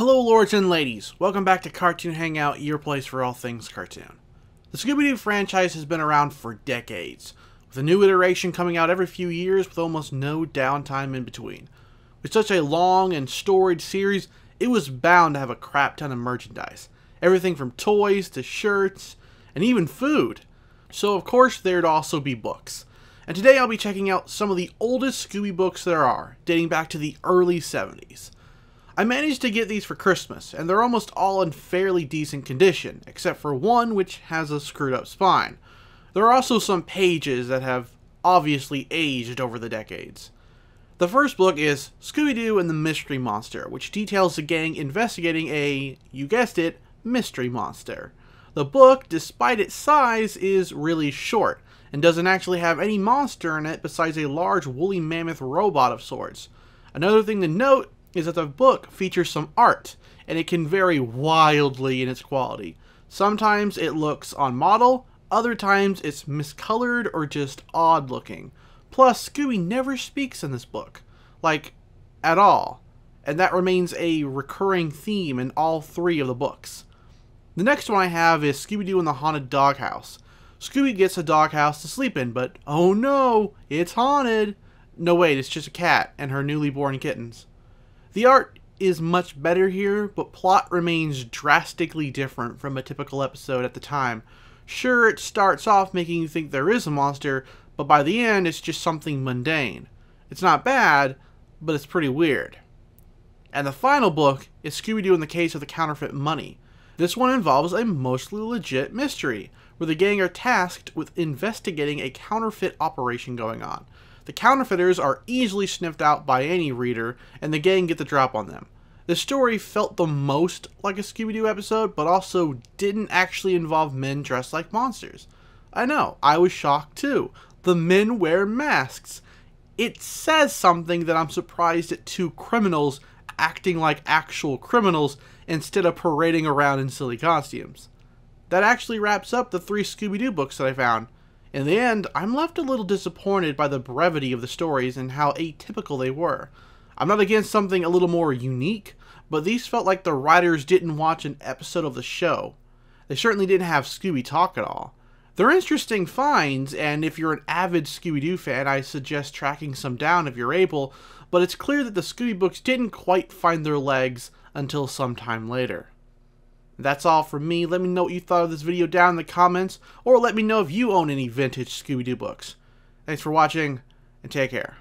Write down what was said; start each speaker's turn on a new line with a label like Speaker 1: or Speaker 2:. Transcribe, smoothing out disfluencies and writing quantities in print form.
Speaker 1: Hello lords and ladies, welcome back to Cartoon Hangout, your place for all things cartoon. The Scooby-Doo franchise has been around for decades, with a new iteration coming out every few years with almost no downtime in between. With such a long and storied series, it was bound to have a crap ton of merchandise. Everything from toys to shirts, and even food. So of course there'd also be books. And today I'll be checking out some of the oldest Scooby books there are, dating back to the early 70s. I managed to get these for Christmas, and they're almost all in fairly decent condition, except for one which has a screwed up spine. There are also some pages that have obviously aged over the decades. The first book is Scooby-Doo and the Mystery Monster, which details the gang investigating a, you guessed it, mystery monster. The book, despite its size, is really short, and doesn't actually have any monster in it besides a large woolly mammoth robot of sorts. Another thing to note is that the book features some art, and it can vary wildly in its quality. Sometimes it looks on model, other times it's miscolored or just odd looking. Plus, Scooby never speaks in this book. Like, at all. And that remains a recurring theme in all three of the books. The next one I have is Scooby-Doo and the Haunted Doghouse. Scooby gets a doghouse to sleep in, but oh no, it's haunted! No wait, it's just a cat and her newly born kittens. The art is much better here, but plot remains drastically different from a typical episode at the time. Sure, it starts off making you think there is a monster, but by the end it's just something mundane. It's not bad, but it's pretty weird. And the final book is Scooby-Doo in the Case of the Counterfeit Money. This one involves a mostly legit mystery, where the gang are tasked with investigating a counterfeit operation going on. The counterfeiters are easily sniffed out by any reader, and the gang get the drop on them. The story felt the most like a Scooby-Doo episode, but also didn't actually involve men dressed like monsters. I know, I was shocked too. The men wear masks. It says something that I'm surprised at two criminals acting like actual criminals instead of parading around in silly costumes. That actually wraps up the 3 Scooby-Doo books that I found. In the end, I'm left a little disappointed by the brevity of the stories and how atypical they were. I'm not against something a little more unique, but these felt like the writers didn't watch an episode of the show. They certainly didn't have Scooby talk at all. They're interesting finds, and if you're an avid Scooby-Doo fan, I suggest tracking some down if you're able, but it's clear that the Scooby books didn't quite find their legs until some time later. That's all from me. Let me know what you thought of this video down in the comments, or let me know if you own any vintage Scooby-Doo books. Thanks for watching, and take care.